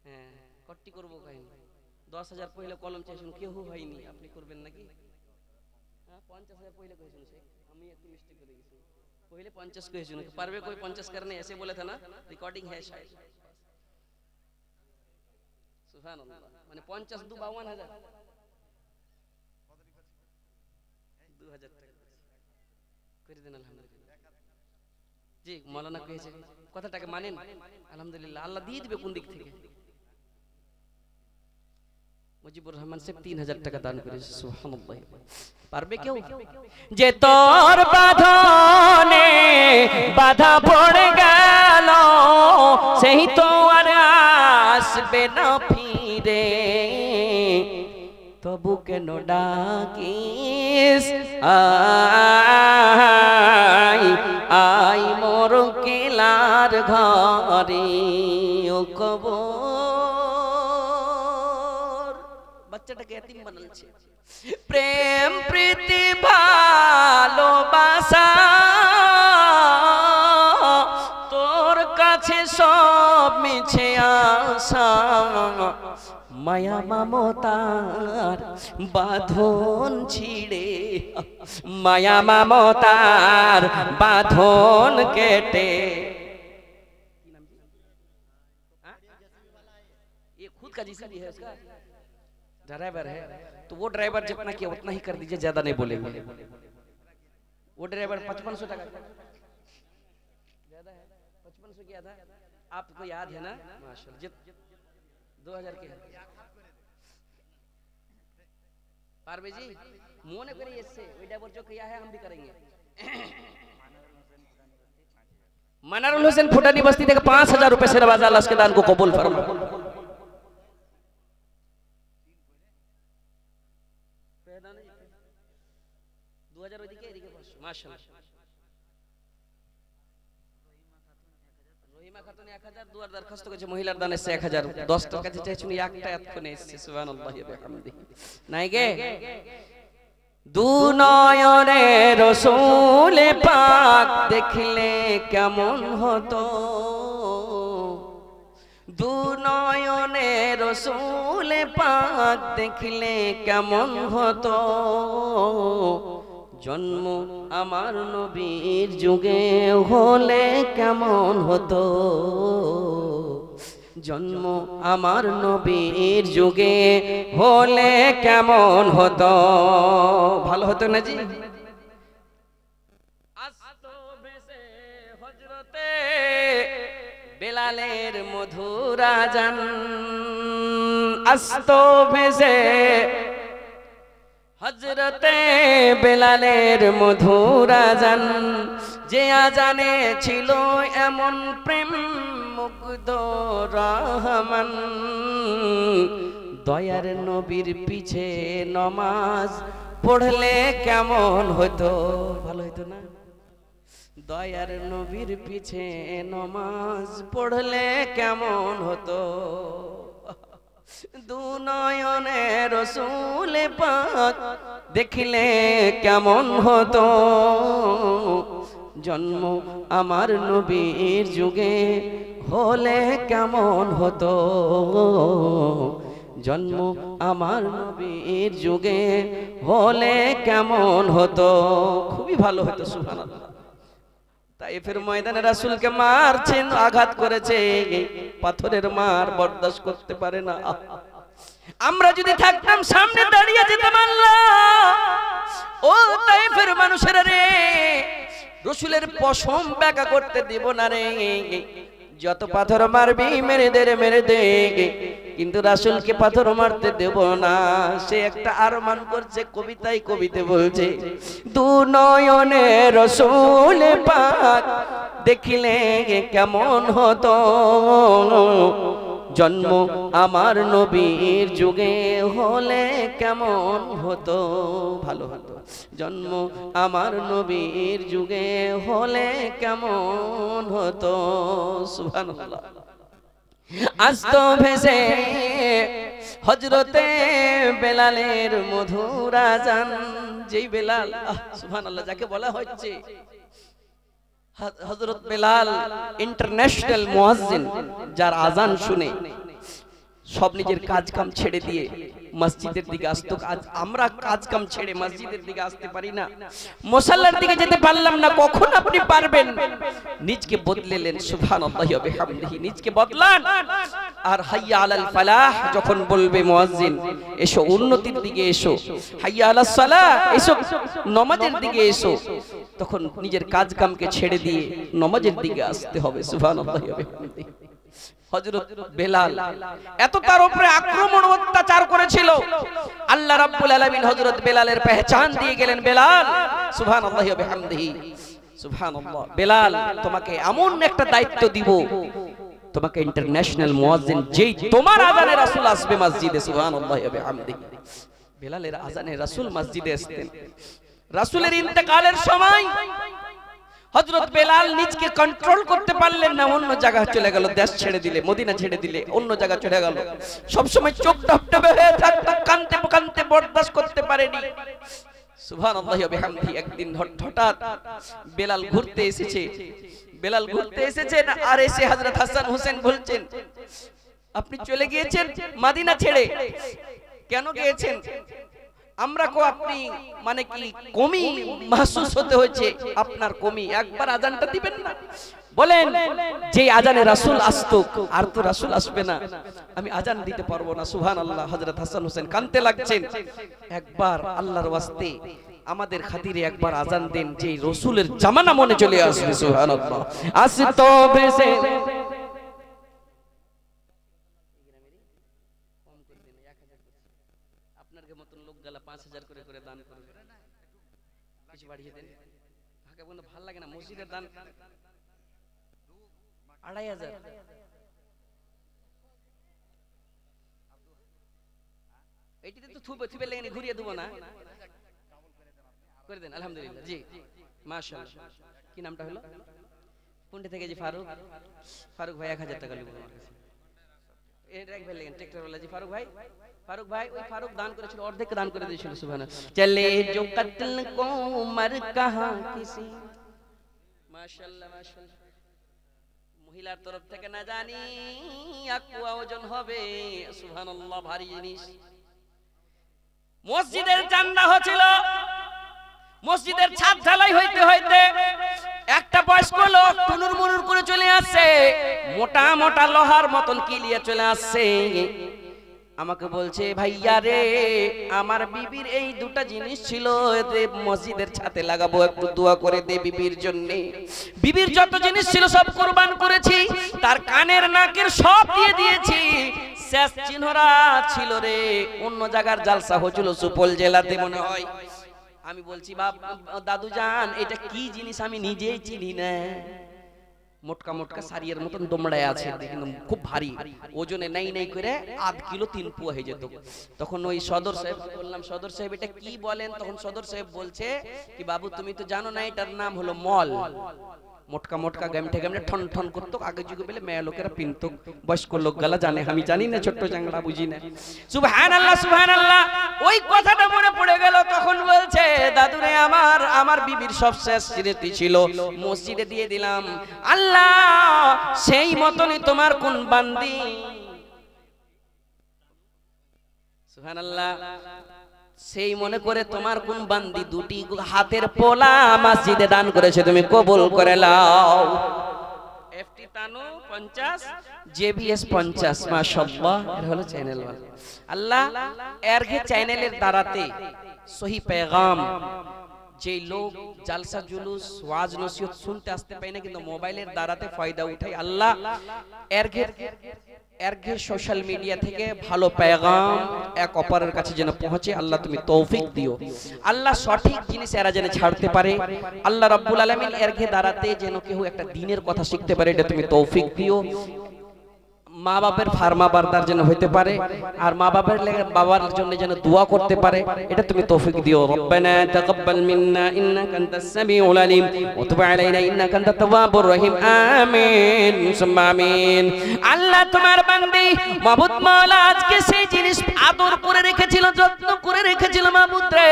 হ্যাঁ কট্টি করব কাহিনী, 10,000 পয়লা কলম চাইছেন, কেউ হয়নি, আপনি করবেন নাকি? হ্যাঁ 50,000 পয়লা কইছেন, সে আমি একটু মিস্টেক করে গেছি, पहले 50 कहेছেন, পারবে कोई 50 करने ऐसे बोला था ना, रिकॉर्डिंग है शायद। सुभान अल्लाह, माने 50 दु 52,000, 2000 টাকা করে দেন। আলহামদুলিল্লাহ জি, মাওলানা কইছে কথাটাকে মানেন, আলহামদুলিল্লাহ আল্লাহ দিয়ে দিবে কোন দিক থেকে। মুজিবুর রহমান সাহেব 3000 টাকা দান করেছে, সুবহানাল্লাহ। পারবে কেউ? যে তোর বাঁধনে বাধা পড়ে গেল, সেই তো আর আসবে না ফিরে। তবু কেন ডাকিস আই আই মোর কেলার ঘরে। ও কবর, বাচ্চাটাকে এতিম বানালছে। প্রেম প্রীতি ভালোবাসা তোর কাছে সব মিছে আশা, মায়া মমতার বাঁধন ছিড়ে, মায়া মমতার বাঁধন কেটে। ये खुद का जीसीबी है, उसका ड्राइवर है, तो वो ड्राइवर जितना किया उतना ही कर दीजिए, ज्यादा नहीं बोलेंगे। वो ड्राइवर 5500 टका ज्यादा है, 5500 किया था, आपको याद है ना? माशाल्लाह 2000 के पारवे जी मोने करिए, इससे वही ड्राइवर जो किया है हम भी करेंगे। मनारुल हुसैन फुटानी बस्ती থেকে 5000 रुपए से नवाजा, अल्लाह के दान को कबूल फरमाए। 2000 ওইদিকে এদিকে 500 মাশাআল্লাহ। রহিমা খাতুন 1000 দুয়ার দরখাস্ত করেছে, মহিলার দান এসেছে 1000, 10টার কাছে চাইছেন একটা এতক্ষণে এসেছে। সুবহানাল্লাহি ওয়া বিহামদিহি। নাই গে দু নয়নে রাসূল পাক দেখলে কেমন হতো, দু নয়নে রাসূল পাক দেখলে কেমন হতো, জন্ম আমার নবীর যুগে হলে কেমন হতো, জন্ম আমার নবীর যুগে হলে কেমন হতো। ভালো হতো না জি? আস্তো বেশে হযরতে বেলালের মধুর আযান, আস্তো বেশে হযরতে বেলালের মধুর আযান, যে আযানে ছিল এমন প্রেম মুগ্ধ রহমান, দয়ার নবীর পিছে নামাজ পড়লে কেমন হতো। ভালো হতো না? দয়ার নবীর পিছে নামাজ পড়লে কেমন হতো, দু নয়নে রাসূল পাক দেখলে কেমন হতো, জন্ম আমার নবীর যুগে হলে কেমন হতো, জন্ম আমার নবীর যুগে হলে কেমন হতো। খুবই ভালো হতো। সুবহানাল্লাহ। তাইফের ময়দানে রাসূলকে মারছেন, আঘাত করেছে, পাথরের মার বরদাস্ত করতে পারে না। আমরা যদি থাকতাম সামনে দাঁড়িয়ে যেতাম, আল্লাহ ও তাইফের মানুষেরা রে, রাসূলের পশম ব্যাকা করতে দিব না রে, যত পাথর মারবি মেরে দে রে, মেরে দে, কিন্তু রাসূলকে পাথর মারতে দেব না। সে একটা আরমান করছে, কবিতায় কবিতে বলছে, দু নয়নে রাসূল পাক দেখিলে কেমন হতো, জন্ম আমার নবীর যুগে হলে কেমন হতো। ভালো হতো। জন্ম আমার নবীর যুগে হলে কেমন হতো। সুবহানাল্লাহ। আস্ত ভেসে হযরতে বেলালের মধুর আযান, যেই বেলাল, সুবহানাল্লাহ, যাকে বলা হচ্ছে হযরত বেলাল ইন্টারন্যাশনাল মুয়াজ্জিন, যার আযান শুনে সব নিজের কাজ কাম ছেড়ে দিয়ে মসজিদের দিকে আসতো। আজ আমরা কাজ কাম ছেড়ে মসজিদের দিকে আসতে পারি না, মুসাল্লার দিকে যেতে পারলাম না। কখন আপনি পারবেন? নিজকে বদলেলেন। সুবহানাল্লাহি ওয়া বিহামদিহি। নিজকে বদলান, আর হাইয়া আলাল ফালাহ যখন বলবে মুয়াজ্জিন, এসো উন্নতির দিকে এসো, হাইয়া আলাস সালাহ, এসো নামাজের দিকে এসো, তখন নিজের কাজ কামকে ছেড়ে দিয়ে নামাজের দিকে আসতে হবে। সুবহানাল্লাহি ওয়া বিহামদিহি। হযরত বেলাল এত তার উপরে আক্রমণ অত্যাচার করেছিল, আল্লাহ রাব্বুল আলামিন হযরত বেলালের পহচান দিয়ে গেলেন। বেলাল, সুবহানাল্লাহি ওয়া বিহামদিহি, সুবহানাল্লাহ, বেলাল তোমাকে এমন একটা দায়িত্ব দিব, তোমাকে ইন্টারন্যাশনাল মুয়াজ্জিন, যেই তোমার আযানে রাসূল আসবে মসজিদে। সুবহানাল্লাহি ওয়া বিহামদিহি। বেলালের আযানে রাসূল মসজিদে আসতেন। রাসূলের ইন্তেকালের সময় হযরত বেলাল নিজকে কন্ট্রোল করতে পারলেন না, অন্য জায়গায় চলে গেল, দেশ ছেড়ে দিলে, মদিনা ছেড়ে দিলে, অন্য জায়গায় চলে গেল। সব সময় চোখ টপটপে হয়ে থাকতো, কাঁদতে কাঁদতে বরদাস্ত করতে পারেনি। সুবহানাল্লাহি ওয়া বিহামদিহি। একদিন হঠাৎ বেলাল ঘুরতে এসেছে, বেলাল ঘুরতে এসেছেন, আর এসে হযরত হাসান হোসেন বলছেন, আপনি চলে গিয়েছেন মদিনা ছেড়ে, কেন গিয়েছেন? আমরা কো আপনি মানে কি কমি মাহসুস হতে হয়েছে আপনার কমি, একবার আযানটা দিবেন না? বলেন, যে আযানে রাসূল আসতো আর তো রাসূল আসবে না, আমি আযান দিতে পারবো না। সুবহানাল্লাহ। হযরত হাসান হোসেন কাঁদতে লাগছেন, একবার আল্লাহর ওয়াস্তে আমাদের খাতিরে একবার আযান দেন, যে রাসূলের জামানা মনে চলে আসবে। সুবহানাল্লাহ। আসতো বেশে আপনার মতন লোক গেলা 5000 করে করে দান করবে, কিছু বাড়িয়ে দেন। ভাগে বন্ধু ভালো লাগে না, মসজিদের দান 2500। এইটিতে তো থুবে লেগে ঘুরিয়ে দেবো না, করে দেন। আলহামদুলিল্লাহ, জি মাশাআল্লাহ। কি নামটা হলো? কোনটা থেকে জি ফারুক? ফারুক ভাই 1000 টাকা লিখুন আমার কাছে। এই রাখ ভাই লেগেন ট্রাক্টর वाला জি ফারুক ভাই। ফারুক ভাই ওই ফারুক দান করেছিল, অর্ধেক দান করে দিয়েছিল। সুবহানাল্লাহ। চলে जो कत्ल को मर कहां किसी, মাশাআল্লাহ মাশাআল্লাহ। মহিলার তরফ থেকে না জানি আকুয়া ওজন হবে। সুবহানাল্লাহ, ভারী জিনিস। মসজিদের চান্দা হচ্ছিল, মসজিদের ছাদ ঢালাই হইতে হইতে একটা বয়স্ক লোক টুনুর মুনুর করে চলে আসছে, মোটা মোটা লোহার মতন কিলিয়ে চলে আসছে। আমাকে বলছে, ভাইয়া রে আমার বিবির এই দুটা জিনিস ছিল, মসজিদের ছাদে লাগাবো, একটু দোয়া করে দে বিবির জন্য। বিবির যত জিনিস ছিল সব কুরবান করেছি, তার কানের নাকের সব দিয়ে দিয়েছি। শেষ চিহ্নরা ছিল রে, অন্য জায়গার জালসা হচ্ছিল সুপল জেলাতে মনে হয়। আমি বলছি, বাপ দাদু জান এটা কি জিনিস আমি নিজেই চিনি না। মোটকা মোটকা সারিয়ার মতন দমড়ায় আছে, কিন্তু খুব ভারী, ওজনে নাই নাই করে 8 কিলো 3 পুয়া হয়ে যেত। তখন ওই সদর সাহেব বললাম, সদর সাহেব এটা কি বলেন? তখন সদর সাহেব বলছে কি, বাবু তুমি তো জানো না এটার নাম হলো মল। মোটকা মোটকা গামঠে গামঠে ঠন ঠন করতো, আগে যুগে বলে মেয়ে লোকেরা পিনতো, বয়স্ক লোক গালা জানে, আমি জানি না, ছোট্ট চাংড়া বুঝি না। সুবহানাল্লাহ সুবহানাল্লাহ। ওই কথাটা মনে পড়ে গেল। তখন বলছে, দাদুরে আমার বিবির সব শেষ স্মৃতি ছিল মসজিদে দিয়ে দিলাম। আল্লাহ সেই মতনই তোমার কোন বান্দি। সুবহানাল্লাহ। সেই মনে করে তোমার কোন বান্দি দুটি হাতের পোলা মসজিদে দান করেছে, তুমি কবুল করে নাও। FT Tanu 50, JBS 50। মাশাআল্লাহ, এর হলো চ্যানেল। আল্লাহ এর গে চ্যানেলের দ্বারাতে সহি পেগাম, যে লোক জালসা জুলুস ওয়াজ নসিহত শুনতে আসতে পায় না, কিন্তু মোবাইলের দ্বারাতে ফায়দা উঠায়। আল্লাহ এর গে সোশ্যাল মিডিয়া থেকে ভালো পেগাম এক অপরের কাছে যেন পৌঁছে, আল্লাহ তুমি তৌফিক দিও। আল্লাহ সঠিক জিনিস এরা যেন ছাড়তে পারে। আল্লাহ রাব্বুল আলামিন এর গে দ্বারাতে যেন কেউ একটা দ্বীনের কথা শিখতে পারে, এটা তুমি তৌফিক দিও। মা বাবার ফার্মা বারদার যেন হইতে পারে, আর মা বাবার বাবার জন্য যেন দোয়া করতে পারে, এটা তুমি তৌফিক দিও। রব্বানা তাকাব্বাল মিন্না ইন্নাকা আনতাস সামিউল আলিম ওয়া তুব আলাইনা ইন্নাকা আনতাত তাওয়াবুর রহিম। আমিন সুম্মা আমিন। আল্লাহ তোমার বান্দি মাবুদ মাওলা আজকে সেই জিনিস আদর করে রেখেছিল, যত্ন করে রেখেছিল মাবুদ রে,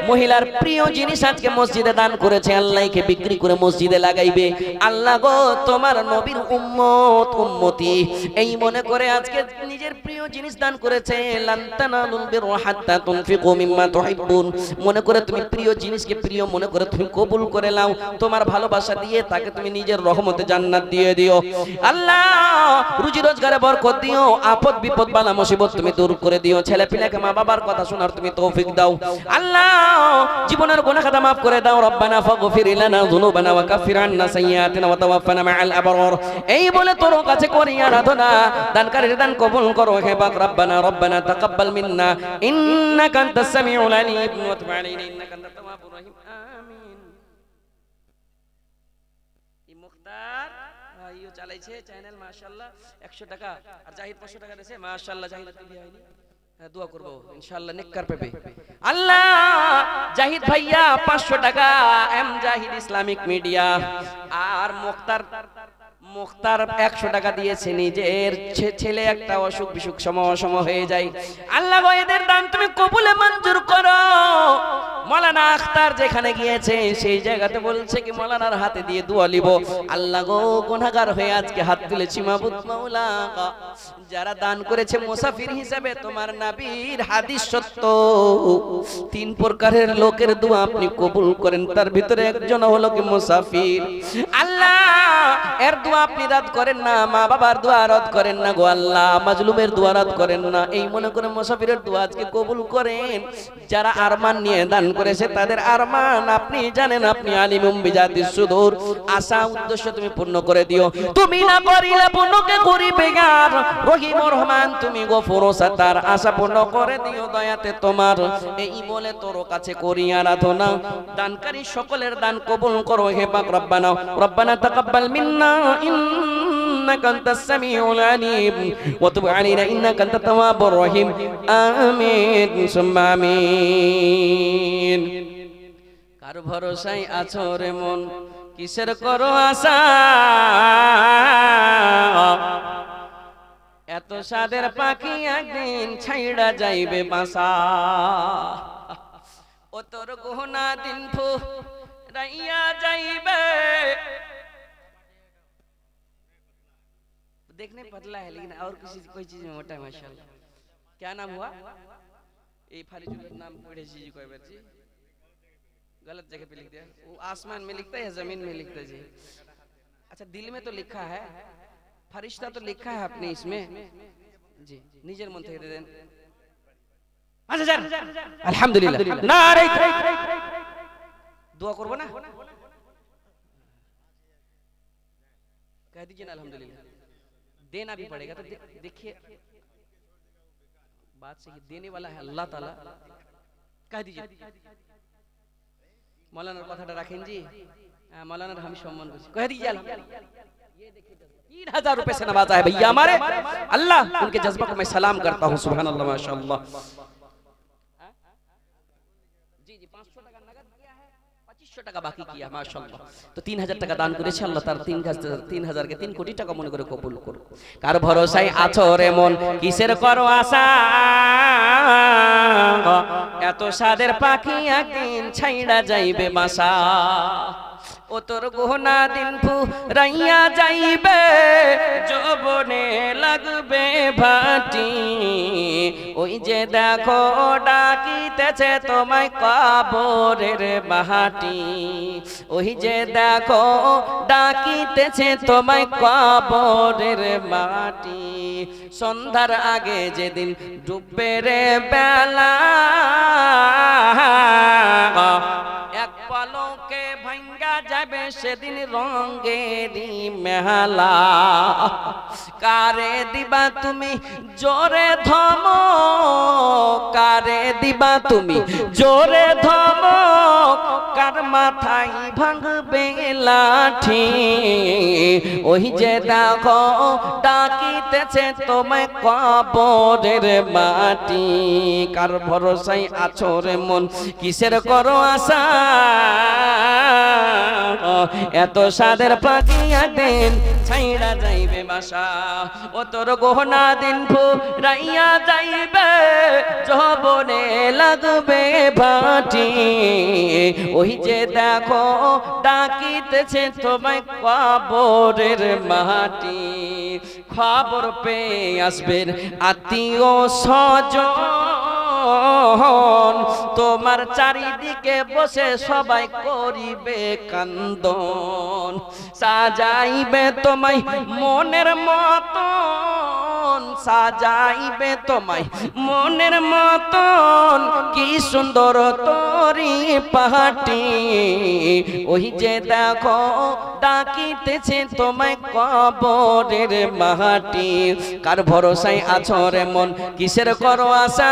মহিলার প্রিয় জিনিস আজকে মসজিদে দান করেছে। আল্লাহকে বিক্রি করে মসজিদে লাগাইবে। আল্লাহ গো তোমার নবীর উম্মত উম্মতি এই মনে করে আজকে নিজের প্রিয় জিনিস দান করেছে। লান তানালুল বিররা হাত্তা তুনফিকু মিম্মা তুহিব্বুন, মনে করে তুমি প্রিয় জিনিসকে প্রিয় মনে করে তুমি কবুল করে নাও। তোমার ভালোবাসা দিয়ে তাকে তুমি নিজের রহমতে জান্নাত দিয়ে দিও। আল্লাহ রুজি রোজগারে বরকত দিও, আপদ বিপদ বালা মুসিবত তুমি দূর করে দিও। ছেলে পিলাকে মা বাবার কথা শোনার তুমি তৌফিক দাও। আল্লাহ জীবনের গুনাহ খাতা maaf করে দাও। রব্বানা ফাগফির লানা যুনুবানা ওয়া কাফির আন্না সাইয়্যাতিনা ওয়া তাওয়াফানা মাআল আবরার। এই বলে তোর কাছে করি আরাধনা, দানকারীর দান কবুল করো হে পাক রব্বানা। রব্বানা তাকাব্বাল মিন্না ইন্নাকা আনতাস সামিউল আলিম ওয়া তুব আলাইনা ইন্নাকা আনতাত তাওয়াবুর রহিম। আমিন। এই মুখতার ভাইও চালাইছে চ্যানেল, মাশাআল্লাহ 100 টাকা, আর জাহিদ 500 টাকা দিয়েছে। মাশাআল্লাহ জাহিদ দিয়ে হয়নি, দোয়া করব ইনশাআল্লাহ নেককার পাবে। আল্লাহ জাহিদ ভাইয়া 500 টাকা, এম জাহিদ ইসলামিক মিডিয়া। আর মুখতার 100 টাকা দিয়েছে, নিজের ছেলে একটা অসুখ বিসুখ সম হয়ে যায়। আল্লাহ গো এদের দান তুমি কবুলে মঞ্জুর করো। মাওলানা আখতার যেখানে গিয়েছে সেই জায়গাতে বলছে কি মাওলানার হাতে দিয়ে দোয়া লিব। আল্লাহ গো গুনাহগার হয়ে আজকে হাত তুলেছি মাবুদ মাওলা, যারা দান করেছে মুসাফির হিসেবে, তোমার নবীর হাদিস সত্য 3 প্রকারের লোকের দোয়া আপনি কবুল করেন, তার ভিতরে একজন হলো কি মুসাফির। আল্লাহ এর দোয়া আপনি রদ করেন না, মা বাবার দোয়া রদ করেন না গো আল্লাহ, মাজলুমের দোয়া রদ করেন না। এই মনে করে মুসাফিরের দোয়া আজকে কবুল করেন। যারা আরমান নিয়ে দান করেছে তাদের আরমান আপনি জানেন, আপনি আলিমুম বিজাতিস সুদূর। আশা উদ্দেশ্য তুমি পূর্ণ করে দিও। তুমি না করিলে পূর্ণকে করিবে গার রহিম রহমান, তুমি গফুর সাতার, আশা পূর্ণ করে দিও দয়াতে তোমার। এই বলে তোর কাছে করি আরাধনা, দানকারী সকলের দান কবুল করো হে পাক রব্বানা। রব্বানা তাকাব্বাল মিন্না ইন্নাকা আনতাস সামিউল আলিম ওয়া তুব আলাইনা ইন্নাকা আনতাত তাওয়াবুর রহিম। আমিন সুম্মা আমিন। কার ভরসায় আছো রে মন, কিসের করো আশা এত সাদের পাখি একদিন ছাইড়া যাইবে বাসা ও তোর গহনা দিন ফুরাইয়া যাইবে देखने पतला है लेकिन और किसी कोई चीज में मोटा है माशाल्लाह क्या नाम हुआ ये फारिजुल नाम पढ़े जी कोई बच्ची गलत जगह पे लिख दिया वो आसमान में लिखता है या जमीन में लिखता है जी अच्छा दिल में तो लिखा है फरिश्ता तो लिखा है आपने इसमें जी निजर मन থেকে দেন अच्छा सर अल्हम्दुलिल्लाह नारे दुआ করব না कह दीजिए ना अल्हम्दुलिल्लाह देना भी पड़ेगा तो देखिए बात से ये देने वाला है अल्लाह ताला कह दीजिए मौलाना कथाटा रखें जी मौलाना हम सम्मान करছি कह दीजिए ये देखिए 3000 रुपए से नवाजा है भैया हमारे अल्लाह उनके जज्बा को मैं सलाम करता हूं सुभान अल्लाह माशाअल्लाह जी जी 500 টাকা नगद किया है 2500 টাকা বাকি किया माशाअल्लाह तो 3000 টাকা দান করেছে আল্লাহ তার 3000 কে 3 কোটি টাকা মনে করে কবুল করুন কার ভরসায় আছো রে মন কিসের করো আশা এত সাদের পাখি একদিন ছাইড়া যাইবে বাসা ও তোর গহনা দিন ফুরাইয়া যাইবে যৌবনে লাগবে ভাটি ওই যে দেখো ডাকিতেছে তোমায় কবরের মাটি ওই যে দেখো ডাকিতেছে তোমায় কবরের মাটি সন্ধ্যার আগে যেদিন ডুববে রে বেলা এক পলকে ভাঙ্গা যাবে সেদিন রঙেরই মেলা কারে দিবা তুমি জোরে ধমক কারে দিবা তুমি জোরে ধমক কার মাথায় ভাঙবে লাঠি ওই যে দেখো ডাকিতেছে তোমায় কবরের মাটি কার ভরসায় আছো রে মন কিসের করো আশা এত সাদের পাখি একদিন ছাইড়া যাইবে বাসা ও তোর গহনা দিন ফুরাইয়া যাইবে যৌবনে লাগবে ভাটি ওই যে দেখো ডাকিতেছে তোমায় কবরের মাটি খবর পেয়ে আসবেন আত্মীয় স্বজন তোমার চারিদিকে বসে সবাই করিবে কান্দন সাজাইবে তোমায় মনের মতন সাজাইবে তোমায় মনের মতন কি সুন্দর তোরি পাহাটি ওই যে দেখো ডাকিতেছে তোমায় কবরের মাটি কার ভরসায় আছো রে মন কিসের করো আশা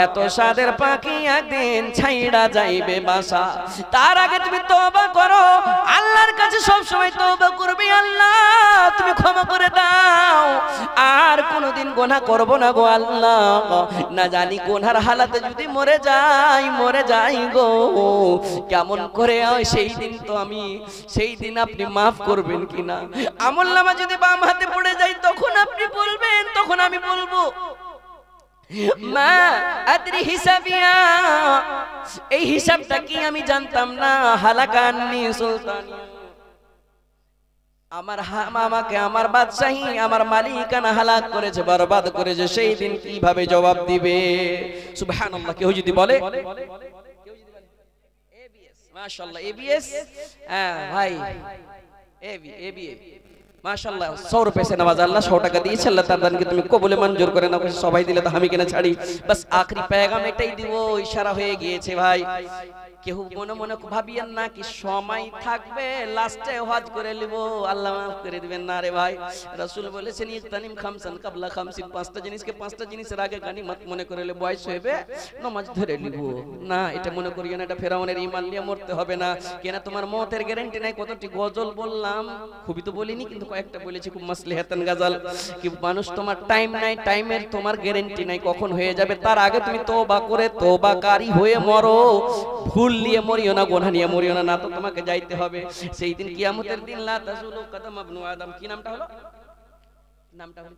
এত সাদের পাখি একদিন ছাইড়া যাইবে বাসা তার আগে তুমি তওবা করো আল্লাহর কাছে সব সময় তওবা করবে আল্লাহ তুমি ক্ষমা করে দাও আর কোনোদিন গুনাহ করব না গো আল্লাহ না জানি গুনার হালাতে যদি মরে যাই গো কেমন করে সেই দিন তো আমি সেই দিন আপনি maaf করবেন কিনা আমলনামা যদি বাম হাতে পড়ে যায় তখন আপনি বলবেন তখন আমি বলবো মা আদরি হিসাবিয়া এই হিসাবটা কি আমি জানতাম না হালাকান্নি সুলতানিয়া আমার আমাকে আমার বাদশাহী আমার মালিকানা হালাক করেছে বরবাদ করেছে সেই দিন কিভাবে জবাব দিবে সুবহানাল্লাহ কেউ যদি বলে এবিএস মাশাআল্লাহ এবিএস ভাই এবিএস माशाल्लाह 100 रुपए से नवाजा अल्लाह 100 টাকা দিয়েছে আল্লাহ তার দানকে তুমি কবুলে মঞ্জুর করে নাও সবাই দিলে তো আমি কেনা ছাড়ি বাস আখরি পেগাম এটাই দিব ইশারা হয়ে গিয়েছে ভাই কেউ মনে মনে ভাবিয়েন না কি সময় থাকবে লাস্টে হজ করে নিব আল্লাহ maaf করে দিবেন না রে ভাই রাসূল বলেছেন ইতানিম খামসান ক্বাবলা খামসিন পাঁচটা জিনিসের আগে গানিমত মনে করলে বয়স হবে নামাজ ধরে নিব না এটা মনে করিও না এটা ফেরাউনের ঈমান নিয়ে মরতে হবে না কেন তোমার মওতের গ্যারান্টি নাই কতটি গজল বললাম খুবই তো বলিনি কিন্তু কয়েকটা বলেছি খুব মাসলিহাতান গাজাল কি মানুষ তোমার টাইম নাই, টাইমের তোমার গ্যারান্টি নাই কখন হয়ে যাবে, তার আগে তুমি তওবা করে তওবাকারী হয়ে মরো। ভুল নিয়ে মরিও না, গুনাহ নিয়ে মরিও না, না তো তোমাকে যাইতে হবে সেই দিন কিয়ামতের দিন। লা তাজুলু কদম ইবনু আদম, কি নামটা হলো? নামটা হলো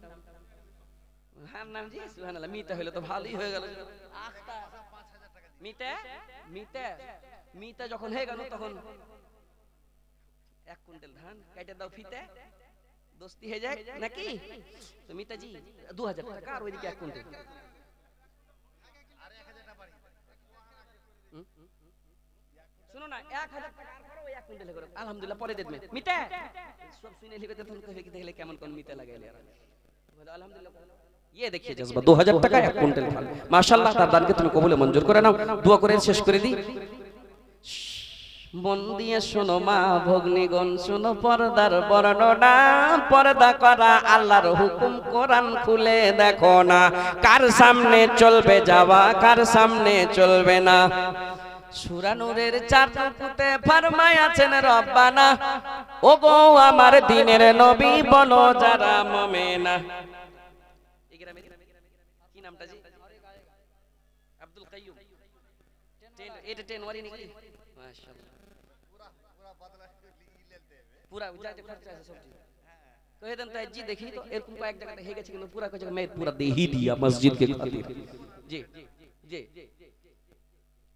হ্যাঁ নাম জি সুবহানাল্লাহ। মিতা হলো তো ভালোই হয়ে গেল। মিতা মিতা মিতা যখন হয়ে গেল তখন 1 কুইন্টাল ধান কেটে দাও ফিতে, দোস্তি হয়ে যায় নাকি? তো মিতাজি 2000 টাকা আর ওইদিকে 1 কুইন্টাল। শুনো না 1000 টাকা আর পরে ওই 1 কুইন্টাল করে আলহামদুলিল্লাহ পরে দেবে মিতা। সব শুনে লিবে তখন কবে কি দেখলে কেমন কোন মিতা লাগাইলে আর বলে আলহামদুলিল্লাহ। ये देखिए जज्बा 2000 টাকা 1 কুইন্টাল ধান মাশাআল্লাহ। তার দানকে তুমি কবুলে মঞ্জুর করে নাও। দোয়া করে শেষ করে দিই। মন দিয়ে শোনো মা ভগ্নীগণ, শোনো পর্দার বর্ণনা, পর্দা করা আল্লাহর হুকুম কোরআন খুলে দেখো না, কার সামনে চলবে যাওয়া কার সামনে চলবে না। সূরা নূরের 4 রুকুতে ফরমায়াছেন রব্বানা, ওগো আমার দ্বীনের নবী বলো যারা মুমিনা। কি নামটা জি? আব্দুল কাইয়ুম। এটা 10 ওয়ারি নাকি? মাশাআল্লাহ पूरा जाते खर्चा है सब चीज कहे देन तो जी देखी तो এরকম কয়েক জায়গাতে হয়ে গেছে কিন্তু পুরা কয় জায়গা मैं पूरा दे ही दिया मस्जिद के खातिर। जी जी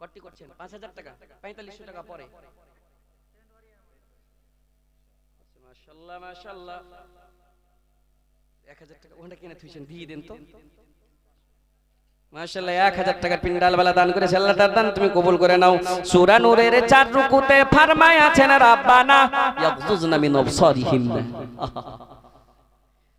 কত করছেন? 5000 টাকা 4500 টাকা পরে। মাশাআল্লাহ মাশাআল্লাহ 1000 টাকা ওটা কিনে থুইছেন দিয়ে দেন তো মাশাআল্লাহ। 1000 টাকার পিন্ডাল वाला দান করেছে, আল্লাহ তার দান তুমি কবুল করে নাও। সূরা নূরের 4 রুকুতে ফরমায়াছেন রাব্বানা ইয়াগযুজনা মিন আবসারিহিন্না।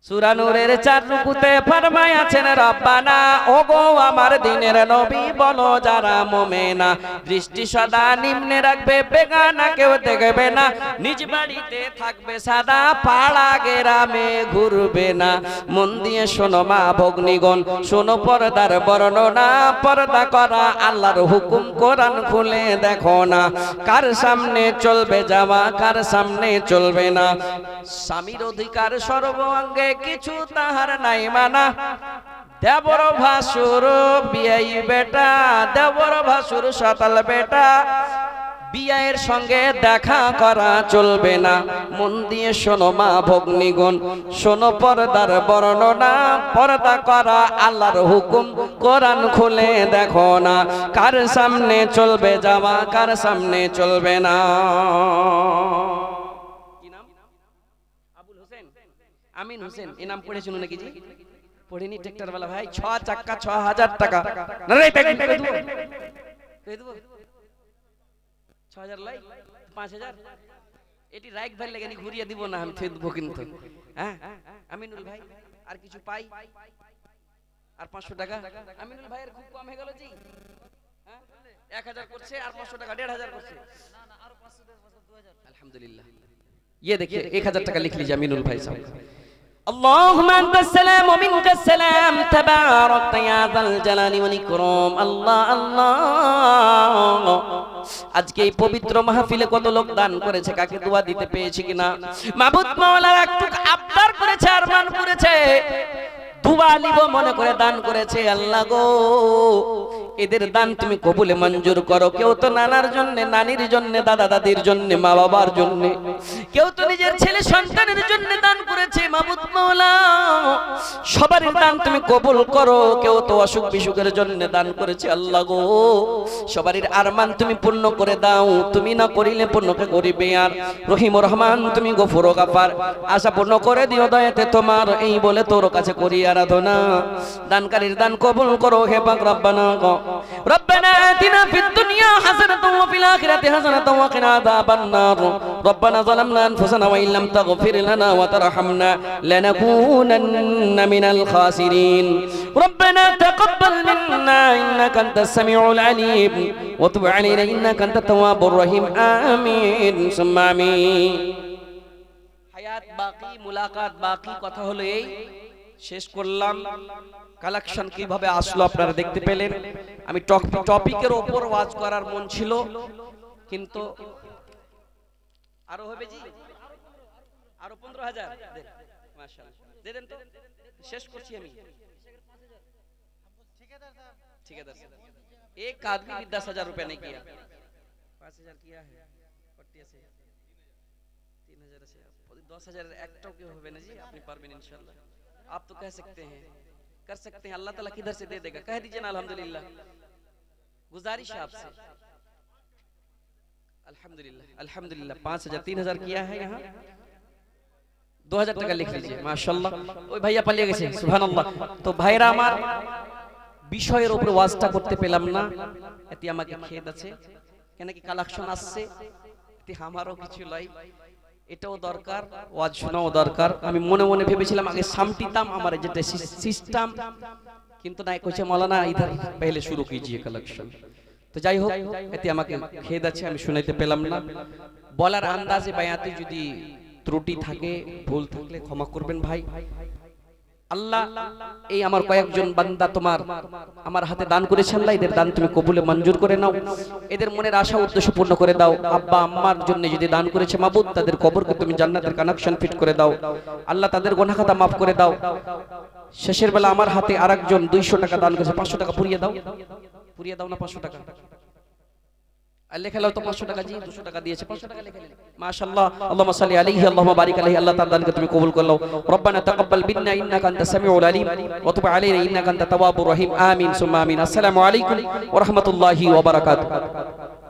সূরা নূরের 4 রুকুতে ফরমায়াছেন রব্বানা, ওগো আমার দ্বীনের নবী বলো যারা মুমিনা, দৃষ্টি সদা নিম্নে রাখবে, বেগানা কেউ দেখবে না, নিজ বাড়িতে থাকবে সাদা, পাড়া গ্রামে ঘুরবে না। মন দিয়ে শোনো মা ভগ্নীগণ, শোনো পর্দার বর্ণনা, পর্দা করা আল্লাহর হুকুম কোরআন খুলে দেখো না, কার সামনে চলবে যাওয়া কার সামনে চলবে না। স্বামীর অধিকার সর্বাঙ্গে কিছু তাহার নাই মানা, দেবর ভাসুর বিয়াই বেটা, দেবর ভাসুর সাতাল বেটা, বিয়ের সঙ্গে দেখা করা চলবে না। মন দিয়ে শোনো মা ভগ্নীগণ, শোনো পর্দার বর্ণনা, পর্দা করা আল্লাহর হুকুম কোরআন খুলে দেখো না, কার সামনে চলবে যাওয়া কার সামনে চলবে না। আমিন হোসেন এই নাম পড়েছেন নাকি জি? পড়িনি? ট্রাক্টর वाला ভাই 6 চাক্কা 6000 টাকা না রে প্যাকেট করে দেব কই দেব 6000 লাই 5000 এটি রাইক ভাই লাগেনি ঘুরিয়ে দিব না আমি থে দেব কিন্তু। হ্যাঁ আমিনুল ভাই আর কিছু পাই আর 500 টাকা। আমিনুল ভাইয়ের খুব কম হয়ে গেল জি। হ্যাঁ 1000 করছে আর 500 টাকা 1500 করছে না না আরো 500 2000 আলহামদুলিল্লাহ। ये देखिए 1000 টাকা লিখ लीजिए अमीनुल भाई साहब। اللهم انت السلام ومنك السلام تبارك يا ذا الجلال والاكرام। আল্লাহ আল্লাহ আজকে এই পবিত্র মাহফিলে কত লোক দান করেছে, কাকে দোয়া দিতে পেয়েছি কিনা মাবুদ মাওলা একটু আবদার করেছে, আরমান করেছে, দুয়া নিব মনে করে দান করেছে। আল্লাহ গো এদের দান তুমি কবুলে মঞ্জুর করো। কেউ তো নানার জন্য, নানির জন্য, দাদা দাদির জন্য, মা বাবার জন্য, কেউ তো নিজের ছেলে সন্তানের জন্য দান করেছে। মাবুদ মাওলা সবার দান তুমি কবুল করো। কেউ তো অসুখ বিসুখের জন্য দান করেছে। আল্লাহ গো সবারই আরমান তুমি পূর্ণ করে দাও। তুমি না করিলে পূর্ণকে করিবে আর। রহিম রহমান তুমি গফুর গাফার, আশা পূর্ণ করে দিও দয়াতে তোমার। এই বলে তোর কাছে করি আরাধনা, দানকারীর দান কবুল করো হে পাক রব্বানা। ربنا آتنا في الدنيا حسنة وفي الآخرة حسنة وقنا عذاب النار. ربنا ظلمنا أنفسنا وإن لم تغفر لنا وترحمنا لنكونن من الخاسرين. ربنا تقبل منا إنك أنت السميع العليم وتب علينا إنك أنت التواب الرحيم. آمين ثم آمين. হায়াত বাকি, মুলাকাত বাকি, কথা হলো এই শেষ করলাম। কালেকশন কিভাবে আসলো আপনারা দেখতে পেলেন। আমি টপিকের উপর ওয়াজ করার মন ছিল কিন্তু আরো হবে জি, আরো 15,000 দেন, মাশাআল্লাহ দে দেন তো, শেষ করছি আমি। ठेकेदार साहब एक आदमी भी 10,000 रुपया नहीं किया, 5,000 किया है, 3,000 से 10,000 एकटाও কেউ হবে না জি, আপনি পারবেন इंशाल्लाह। आप तो कह सकते हैं, कर सकते हैं, अल्लाह ताला किधर से दे देगा, कह दीजिए ना अल्हम्दुलिल्लाह। गुजारिश है आपसे, अल्हम्दुलिल्लाह अल्हम्दुलिल्लाह। 5,000 3,000 किया है, यहाँ 2,000 টাকা লিখ लीजिए माशाल्लाह। ওই ভাইয়া পালিয়ে গেছে, সুবহানাল্লাহ। তো ভাইরা আমার, বিষয়ের উপর ওয়াজটা করতে পেলাম না, এতে আমাকে খেদ আছে, কেন কি কালেকশন আসছে, এতে আমারও কিছু লাই, এটাও দরকার, ওয়াজ শোনাও দরকার। আমি মনে মনে ভেবেছিলাম আগে সামটিতাম আমার যেটা সিস্টেম, কিন্তু না, কইছে মাওলানা ইধার পহলে শুরু कीजिए কালেকশন। তো যাই হোক, এতে আমাকে খেদ আছে, আমি শুনাইতে পেলাম না। বলার আন্দাজে বায়াতে যদি ত্রুটি থাকে, ভুল থাকলে ক্ষমা করবেন ভাই। আল্লাহ এই আমার কয়েকজন বান্দা তোমার আমার হাতে দান করেছে, আল্লাহ এদের দান তুমি কবুলে মঞ্জুর করে নাও, এদের মনের আশা উদ্দেশ্য পূর্ণ করে দাও। আব্বা আম্মার জন্য যদি দান করেছে মাবুদ, তাদের কবরকে তুমি জান্নাতের কানেকশন ফিট করে দাও, আল্লাহ তাদের গুনাহ খাতা maaf করে দাও। শেষের বেলা আমার হাতে আরেকজন 200 টাকা দান করেছে, 500 টাকা পুরিয়ে দাও, পুরিয়ে দাও না 500 টাকা, লেখা লাও তো 500 টাকা জি, 200 টাকা দিয়েছে, 500 টাকা লেখা নিন মাশাআল্লাহ। আল্লাহুম্মা সাল্লি আলাইহি আল্লাহুম্মা বারিক আলাইহি, আল্লাহ তাআলা দানকে তুমি কবুল করে নাও। রব্বানা তাকাব্বাল মিন্না ইন্নাকা আনতাস সামিউল আলিম ওয়া তুব আলাইনা ইন্নাকা আনতাত তাওয়াবুর রহিম। আমিন সুম্মা আমিন। আসসালামু আলাইকুম ওয়া রাহমাতুল্লাহি ওয়া বারাকাতুহু।